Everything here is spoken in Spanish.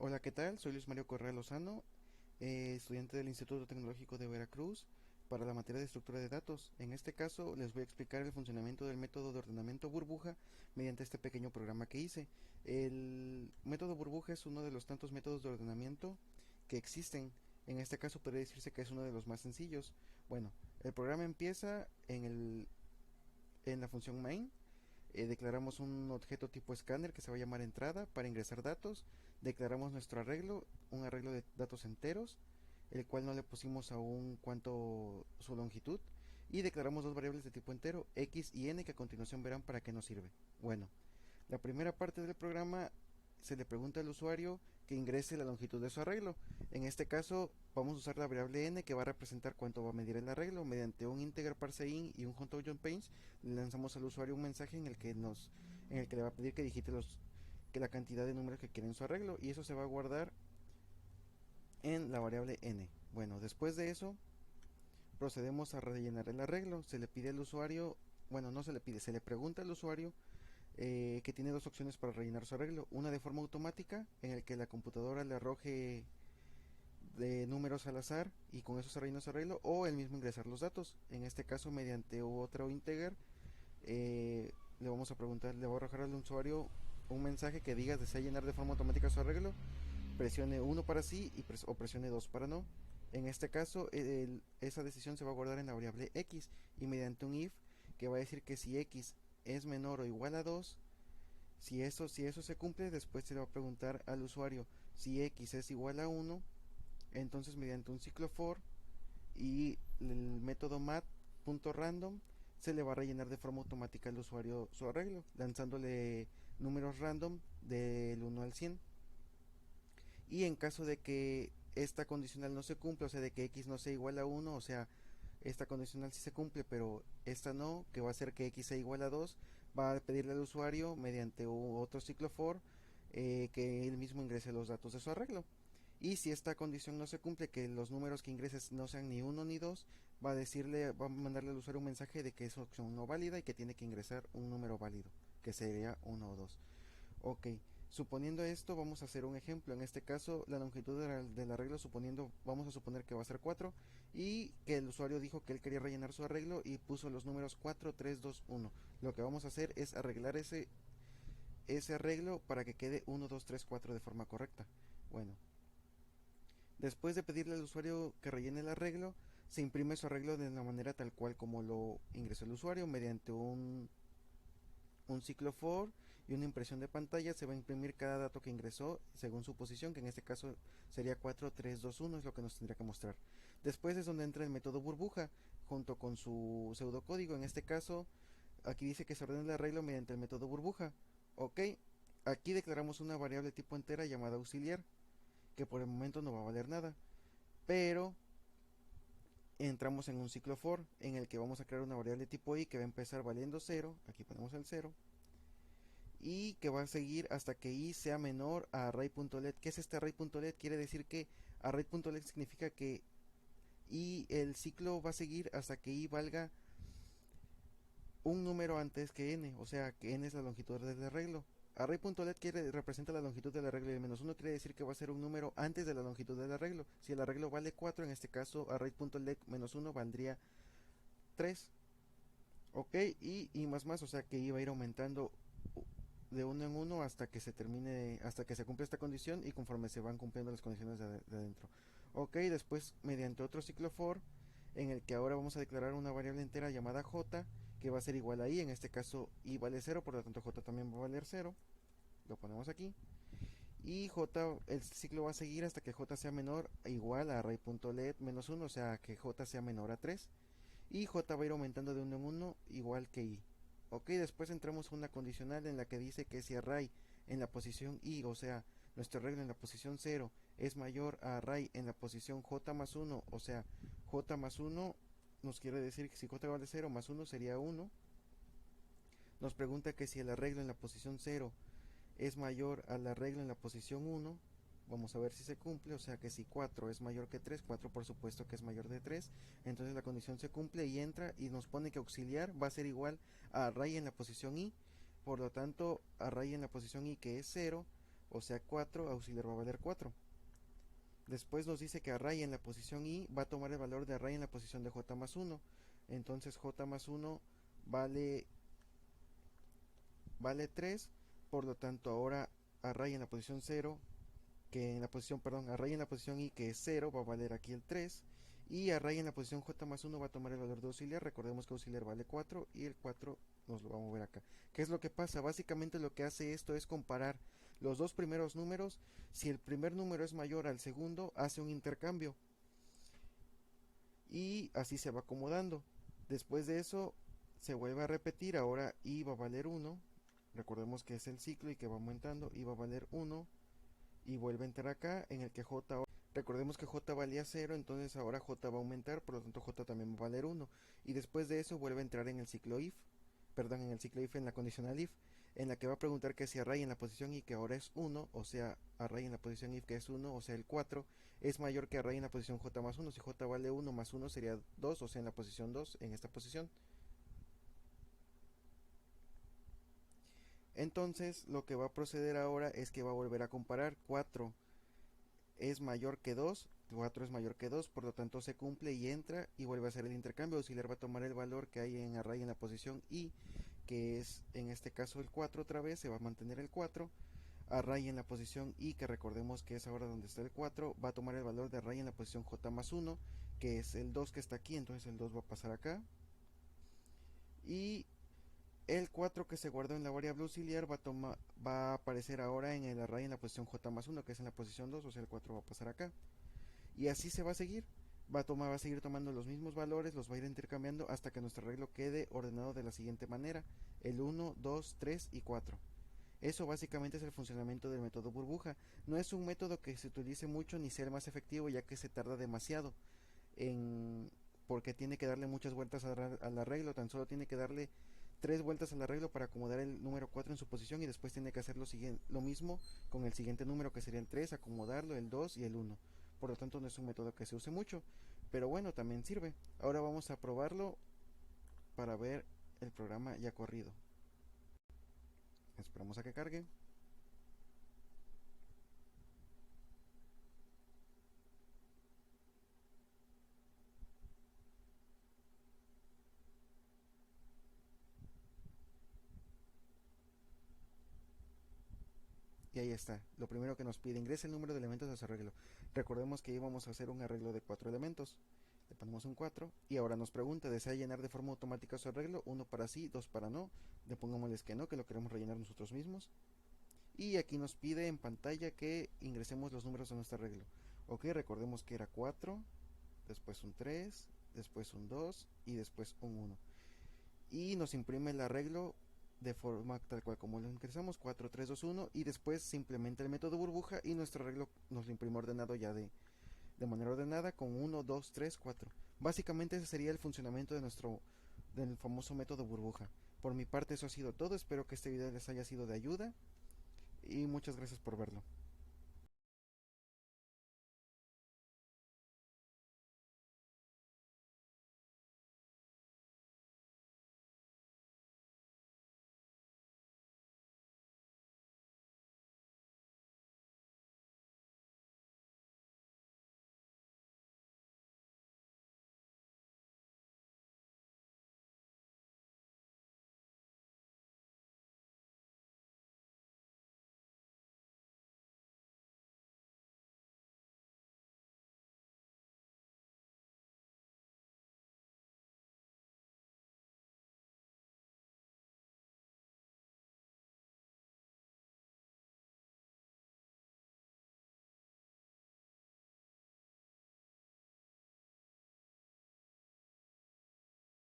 Hola, ¿qué tal? Soy Luis Mario Correa Lozano, estudiante del Instituto Tecnológico de Veracruz para la materia de estructura de datos. En este caso les voy a explicar el funcionamiento del método de ordenamiento burbuja mediante este pequeño programa que hice. El método burbuja es uno de los tantos métodos de ordenamiento que existen. En este caso podría decirse que es uno de los más sencillos. Bueno, el programa empieza en la función main. Declaramos un objeto tipo escáner que se va a llamar entrada para ingresar datos. Declaramos nuestro arreglo, un arreglo de datos enteros, el cual no le pusimos aún cuánto su longitud. Y declaramos dos variables de tipo entero, x y n, que a continuación verán para qué nos sirve. Bueno, la primera parte del programa se le pregunta al usuario que ingrese la longitud de su arreglo. En este caso vamos a usar la variable n, que va a representar cuánto va a medir el arreglo. Mediante un integer parseInt y un HuntOutonPaint le lanzamos al usuario un mensaje en el que le va a pedir que digite que la cantidad de números que quiere en su arreglo, y eso se va a guardar en la variable n. Bueno, después de eso procedemos a rellenar el arreglo. Se le pide al usuario, bueno, no se le pide, se le pregunta al usuario que tiene dos opciones para rellenar su arreglo. Una de forma automática, en el que la computadora le arroje de números al azar y con eso se rellena su arreglo, o el mismo ingresar los datos. En este caso, mediante otro integer, le vamos a preguntar, le va a arrojar al usuario un mensaje que diga desea llenar de forma automática su arreglo, presione uno para sí o presione 2 para no. En este caso, esa decisión se va a guardar en la variable x, y mediante un if que va a decir que si x es menor o igual a 2, si eso se cumple, después se le va a preguntar al usuario si x es igual a 1. Entonces, mediante un ciclo for y el método mat.random, se le va a rellenar de forma automática al usuario su arreglo, lanzándole números random del 1 al 100. Y en caso de que esta condicional no se cumple, o sea, de que x no sea igual a 1, o sea, esta condicional sí se cumple, pero esta no, que va a ser que x sea igual a 2, va a pedirle al usuario mediante otro ciclo for que él mismo ingrese los datos de su arreglo. Y si esta condición no se cumple, que los números que ingreses no sean ni 1 ni 2, va a mandarle al usuario un mensaje de que es opción no válida y que tiene que ingresar un número válido, que sería 1 o 2. Ok, suponiendo esto, vamos a hacer un ejemplo. En este caso, la longitud del arreglo, vamos a suponer que va a ser 4, y que el usuario dijo que él quería rellenar su arreglo y puso los números 4, 3, 2, 1. Lo que vamos a hacer es arreglar ese arreglo para que quede 1, 2, 3, 4 de forma correcta. Bueno, después de pedirle al usuario que rellene el arreglo, se imprime su arreglo de la manera tal cual como lo ingresó el usuario, mediante un ciclo for y una impresión de pantalla. Se va a imprimir cada dato que ingresó según su posición, que en este caso sería 4, 3, 2, 1, es lo que nos tendría que mostrar. Después es donde entra el método burbuja junto con su pseudocódigo. En este caso, aquí dice que se ordena el arreglo mediante el método burbuja. Ok, aquí declaramos una variable tipo entera llamada auxiliar, que por el momento no va a valer nada, pero entramos en un ciclo for en el que vamos a crear una variable tipo i que va a empezar valiendo 0. Aquí ponemos el 0, y que va a seguir hasta que i sea menor a array.let. ¿Qué es este array.let? Quiere decir que array.let significa que el ciclo va a seguir hasta que i valga un número antes que n, o sea que n es la longitud del arreglo. Array.let representa la longitud del arreglo, y el menos 1 quiere decir que va a ser un número antes de la longitud del arreglo. Si el arreglo vale 4, en este caso array.let menos 1 valdría 3. Ok, y más, o sea que iba a ir aumentando de uno en uno hasta que se termine, hasta que se cumpla esta condición, y conforme se van cumpliendo las condiciones de adentro. Ok, después mediante otro ciclo for en el que ahora vamos a declarar una variable entera llamada j, que va a ser igual a i. En este caso i vale 0, por lo tanto j también va a valer 0. Lo ponemos aquí. Y j, el ciclo va a seguir hasta que j sea menor o igual a array.let menos 1, o sea que j sea menor a 3. Y j va a ir aumentando de uno en uno igual que i. Ok, después entramos a una condicional en la que dice que si array en la posición i, o sea, nuestro arreglo en la posición 0 es mayor a array en la posición j más 1, o sea, j más 1 nos quiere decir que si j vale 0 más 1 sería 1. Nos pregunta que si el arreglo en la posición 0 es mayor al arreglo en la posición 1. Vamos a ver si se cumple, o sea que si 4 es mayor que 3, 4 por supuesto que es mayor de 3, entonces la condición se cumple y entra, y nos pone que auxiliar va a ser igual a array en la posición i. Por lo tanto, array en la posición i, que es 0, o sea 4, auxiliar va a valer 4. Después nos dice que array en la posición i va a tomar el valor de array en la posición de j más 1. Entonces j más 1 vale, vale 3, por lo tanto ahora array en la posición 0, que en la posición, perdón, array en la posición i que es 0 va a valer aquí el 3, y array en la posición j más 1 va a tomar el valor de auxiliar. Recordemos que auxiliar vale 4 y el 4 nos lo vamos a ver acá. ¿Qué es lo que pasa? Básicamente lo que hace esto es comparar los dos primeros números. Si el primer número es mayor al segundo, hace un intercambio y así se va acomodando. Después de eso se vuelve a repetir, ahora i va a valer 1. Recordemos que es el ciclo y que va aumentando, i va a valer 1 y vuelve a entrar acá en el que j ahora, recordemos que j valía 0, entonces ahora j va a aumentar, por lo tanto j también va a valer 1, y después de eso vuelve a entrar en el ciclo if, perdón, en el ciclo if, en la condicional if, en la que va a preguntar que si array en la posición i que ahora es 1, o sea, array en la posición if que es 1, o sea, el 4, es mayor que array en la posición j más 1, si j vale 1 más 1 sería 2, o sea, en la posición 2, en esta posición. Entonces, lo que va a proceder ahora es que va a volver a comparar 4 es mayor que 2, 4 es mayor que 2, por lo tanto se cumple y entra y vuelve a hacer el intercambio. Auxiliar va a tomar el valor que hay en array en la posición i, que es en este caso el 4 otra vez, se va a mantener el 4. Array en la posición i, que recordemos que es ahora donde está el 4, va a tomar el valor de array en la posición j más 1, que es el 2 que está aquí, entonces el 2 va a pasar acá. Y el 4 que se guardó en la variable auxiliar va a aparecer ahora en el array en la posición j más 1, que es en la posición 2, o sea el 4 va a pasar acá. Y así se va a seguir. Va a seguir tomando los mismos valores, los va a ir intercambiando hasta que nuestro arreglo quede ordenado de la siguiente manera: el 1, 2, 3 y 4. Eso básicamente es el funcionamiento del método burbuja. No es un método que se utilice mucho ni sea el más efectivo, ya que se tarda demasiado en porque tiene que darle muchas vueltas al arreglo. Tan solo tiene que darle 3 vueltas al arreglo para acomodar el número 4 en su posición, y después tiene que hacer lo mismo con el siguiente número, que sería el 3, acomodarlo, el 2 y el 1. Por lo tanto no es un método que se use mucho, pero bueno, también sirve. Ahora vamos a probarlo para ver el programa ya corrido. Esperamos a que cargue. Y ahí está. Lo primero que nos pide: ingrese el número de elementos de su arreglo. Recordemos que íbamos a hacer un arreglo de 4 elementos. Le ponemos un 4 y ahora nos pregunta: ¿desea llenar de forma automática su arreglo? 1 para sí, 2 para no. Le pongámosles que no, que lo queremos rellenar nosotros mismos. Y aquí nos pide en pantalla que ingresemos los números de nuestro arreglo. Ok, recordemos que era 4, después un 3, después un 2 y después un 1. Y nos imprime el arreglo de forma tal cual como lo ingresamos: 4, 3, 2, 1, y después simplemente el método burbuja y nuestro arreglo nos lo imprime ordenado ya de manera ordenada con 1, 2, 3, 4. Básicamente ese sería el funcionamiento del famoso método burbuja. Por mi parte eso ha sido todo, espero que este video les haya sido de ayuda y muchas gracias por verlo.